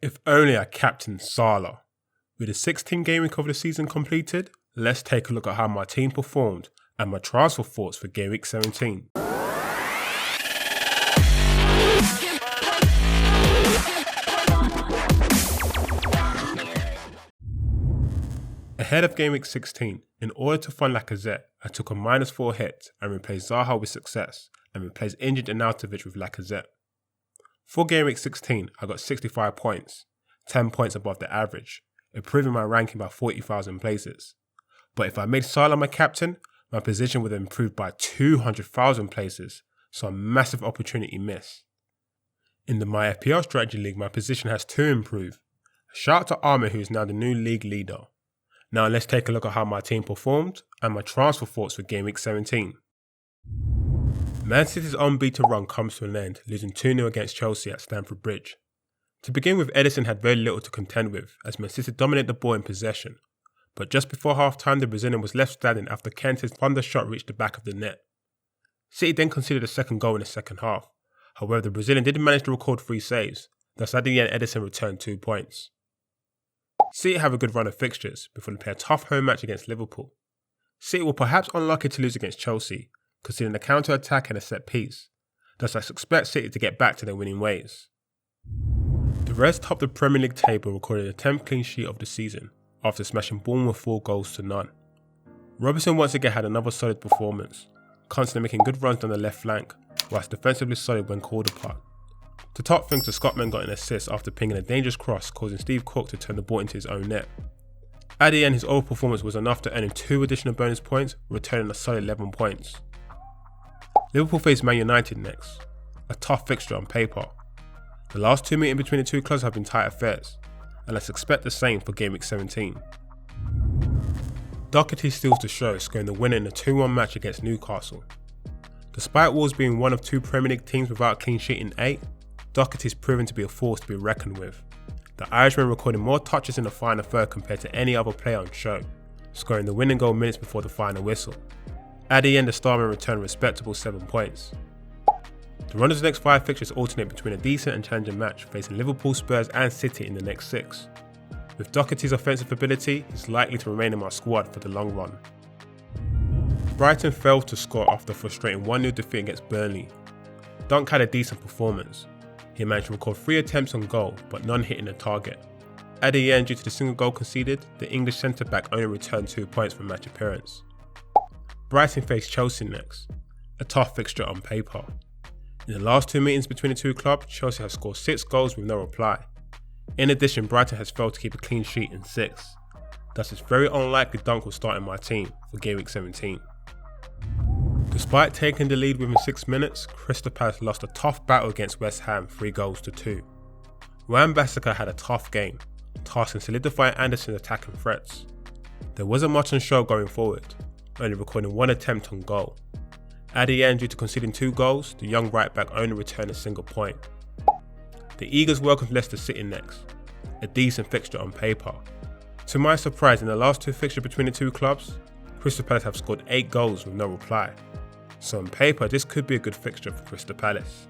If only I captained Salah. With the 16th game week of the season completed, let's take a look at how my team performed and my transfer thoughts for game week 17. Ahead of game week 16, in order to fund Lacazette, I took a -4 hit and replaced Zaha with success and replaced injured Arnautovic with Lacazette. For game week 16, I got 65 points, 10 points above the average, improving my ranking by 40,000 places. But if I made Salah my captain, my position would have improved by 200,000 places, so a massive opportunity missed. In the My FPL Strategy League, my position has 2 improved. Shout out to Ahmed, who is now the new league leader. Now let's take a look at how my team performed and my transfer thoughts for game week 17. Man City's unbeaten run comes to an end, losing 2-0 against Chelsea at Stamford Bridge. To begin with, Ederson had very little to contend with, as Man City dominated the ball in possession. But just before half-time, the Brazilian was left standing after Kante's thunder shot reached the back of the net. City then conceded a second goal in the second half. However, the Brazilian did manage to record 3 saves, thus at the end Ederson returned 2 points. City have a good run of fixtures before they play a tough home match against Liverpool. City were perhaps unlucky to lose against Chelsea, considering a counter-attack and a set piece, thus I expect City to get back to their winning ways. The Reds topped the Premier League table, recording the 10th clean sheet of the season, after smashing Bournemouth 4-0. Robertson once again had another solid performance, constantly making good runs down the left flank, whilst defensively solid when called upon. To top things, the Scotsman got an assist after pinging a dangerous cross, causing Steve Cook to turn the ball into his own net. At the end, his overall performance was enough to earn him 2 additional bonus points, returning a solid 11 points. Liverpool face Man United next, a tough fixture on paper. The last 2 meetings between the two clubs have been tight affairs, and let's expect the same for game week 17. DOHERTY steals the show, scoring the winner in a 2-1 match against Newcastle. Despite Wolves being one of 2 Premier League teams without a clean sheet in 8, DOHERTY is proven to be a force to be reckoned with. The Irishman recorded more touches in the final third compared to any other player on show, scoring the winning goal minutes before the final whistle. At the end, the Starman returned a respectable 7 points. The runners' next 5 fixtures alternate between a decent and challenging match, facing Liverpool, Spurs and City in the next 6. With DOHERTY's offensive ability, he's likely to remain in my squad for the long run. Brighton failed to score after a frustrating 1-0 defeat against Burnley. Dunk had a decent performance. He managed to record 3 attempts on goal, but none hitting the target. At the end, due to the single goal conceded, the English centre-back only returned 2 points from match appearance. Brighton faced Chelsea next, a tough fixture on paper. In the last 2 meetings between the two clubs, Chelsea have scored 6 goals with no reply. In addition, Brighton has failed to keep a clean sheet in 6. Thus it's very unlikely Dunk will start in my team for game week 17. Despite taking the lead within 6 minutes, Crystal Palace lost a tough battle against West Ham 3-2. WAN-BISSAKA had a tough game, tasking solidifying Anderson's attacking threats. There wasn't much on show going forward, only recording 1 attempt on goal. At the end, due to conceding 2 goals, the young right back only returned a single point. The Eagles welcomed Leicester City next, a decent fixture on paper. To my surprise, in the last 2 fixtures between the two clubs, Crystal Palace have scored 8 goals with no reply. So on paper, this could be a good fixture for Crystal Palace.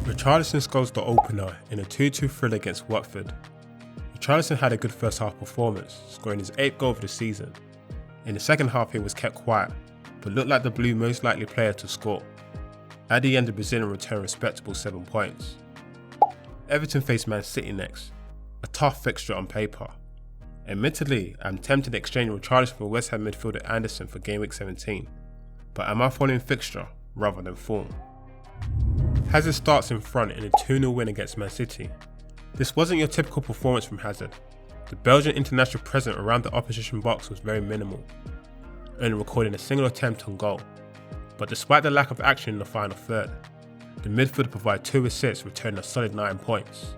Richarlison scores the opener in a 2-2 thriller against Watford. Richarlison had a good first half performance, scoring his 8th goal of the season. In the second half, he was kept quiet, but looked like the Blue most likely player to score. At the end, the Brazilian returned a respectable 7 points. Everton faced Man City next, a tough fixture on paper. Admittedly, I'm tempted to exchange Richarlison for West Ham midfielder Anderson for game week 17, but am I following fixture rather than form? Hazard starts in front in a 2-0 win against Man City. This wasn't your typical performance from Hazard. The Belgian international presence around the opposition box was very minimal, only recording a single attempt on goal. But despite the lack of action in the final third, the midfielder provided 2 assists, returning a solid 9 points.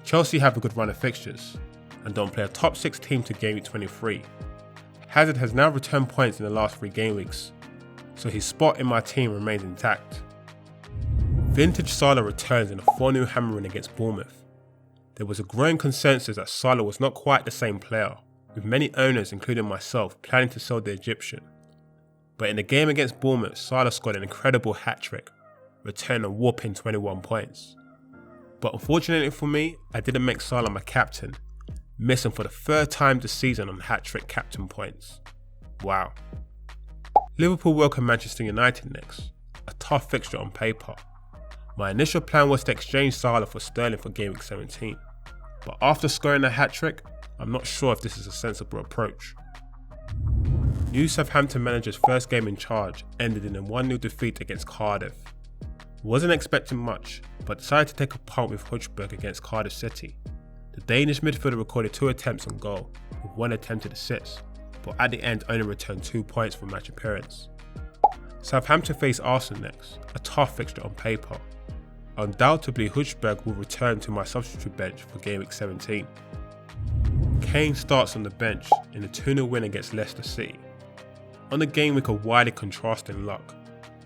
Chelsea have a good run of fixtures, and don't play a top 6 team to game week 23. Hazard has now returned points in the last 3 game weeks, so his spot in my team remains intact. Vintage Salah returns in a 4-0 hammering against Bournemouth. There was a growing consensus that Salah was not quite the same player, with many owners, including myself, planning to sell the Egyptian. But in the game against Bournemouth, Salah scored an incredible hat-trick, returning a whopping 21 points. But unfortunately for me, I didn't make Salah my captain, missing for the third time this season on hat-trick captain points. Wow. Liverpool welcome Manchester United next, a tough fixture on paper. My initial plan was to exchange Salah for Sterling for Game Week 17, but after scoring a hat-trick, I'm not sure if this is a sensible approach. New Southampton manager's first game in charge ended in a 1-0 defeat against Cardiff. Wasn't expecting much, but decided to take a punt with HOJBJERG against Cardiff City. The Danish midfielder recorded 2 attempts on goal, with 1 attempted assist, but at the end only returned 2 points for match appearance. Southampton face Arsenal next, a tough fixture on paper. Undoubtedly HOJBJERG will return to my substitute bench for Game Week 17. Kane starts on the bench in a 2-0 win against Leicester City. On the game week of widely contrasting luck,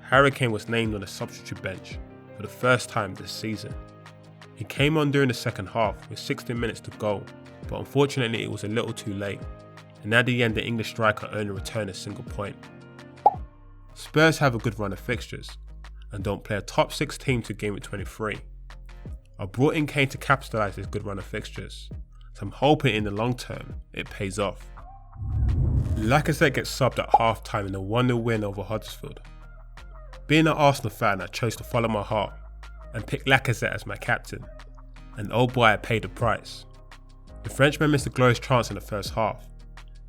Harry Kane was named on the substitute bench for the first time this season. He came on during the second half with 16 minutes to go, but unfortunately it was a little too late, and at the end the English striker only returned a single point. Spurs have a good run of fixtures, and don't play a top 6 team to Game Week 23. I brought in Kane to capitalise this good run of fixtures, so I'm hoping in the long term it pays off. LACAZETTE gets subbed at half time in a 1-0 win over Huddersfield. Being an Arsenal fan, I chose to follow my heart and pick LACAZETTE as my captain, and oh boy I paid the price. The Frenchman missed a glorious chance in the first half,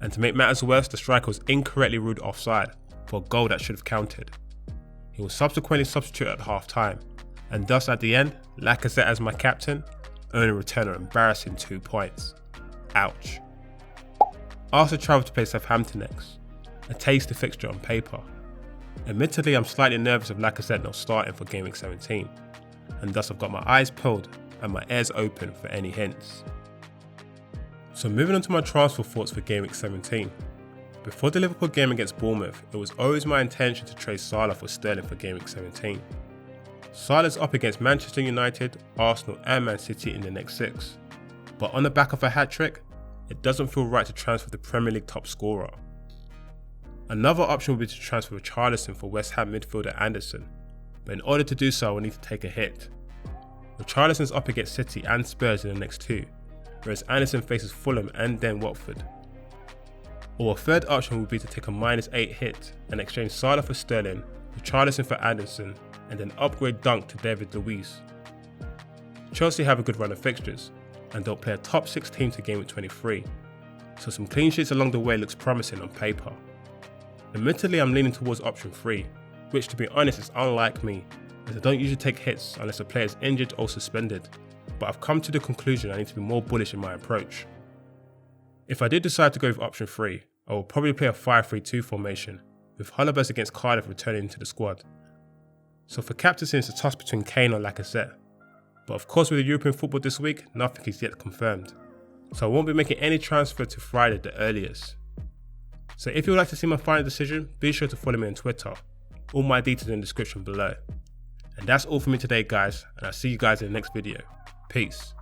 and to make matters worse the striker was incorrectly ruled offside for a goal that should have counted. He was subsequently substituted at half time, and thus at the end, LACAZETTE as my captain only returned an embarrassing 2 points. Ouch. Arsenal travel to play Southampton next, a tasty fixture on paper. Admittedly, I'm slightly nervous of LACAZETTE not starting for Game Week 17, and thus I've got my eyes peeled and my ears open for any hints. So moving on to my transfer thoughts for Game Week 17. Before the Liverpool game against Bournemouth, it was always my intention to trade Salah for Sterling for Game Week 17. Salah's up against Manchester United, Arsenal and Man City in the next 6, but on the back of a hat-trick, it doesn't feel right to transfer the Premier League top scorer. Another option would be to transfer Richarlison for West Ham midfielder Anderson, but in order to do so I will need to take a hit. Richarlison's up against City and Spurs in the next 2, whereas Anderson faces Fulham and then Watford. Or a third option would be to take a -8 hit and exchange Salah for Sterling, Richarlison for Anderson, and then upgrade Dunk to David Luiz. Chelsea have a good run of fixtures, and don't play a top 6 team to Game Week 23, so some clean sheets along the way looks promising on paper. Admittedly I'm leaning towards option 3, which to be honest is unlike me, as I don't usually take hits unless a player is injured or suspended, but I've come to the conclusion I need to be more bullish in my approach. If I did decide to go with option 3, I will probably play a 5-3-2 formation, with HOJBJERG against Cardiff returning into the squad. So for captaincy it's a toss between Kane or LACAZETTE, but of course with the European football this week, nothing is yet confirmed, so I won't be making any transfer to Friday the earliest. So if you would like to see my final decision, be sure to follow me on Twitter, all my details in the description below. And that's all for me today guys, and I'll see you guys in the next video. Peace.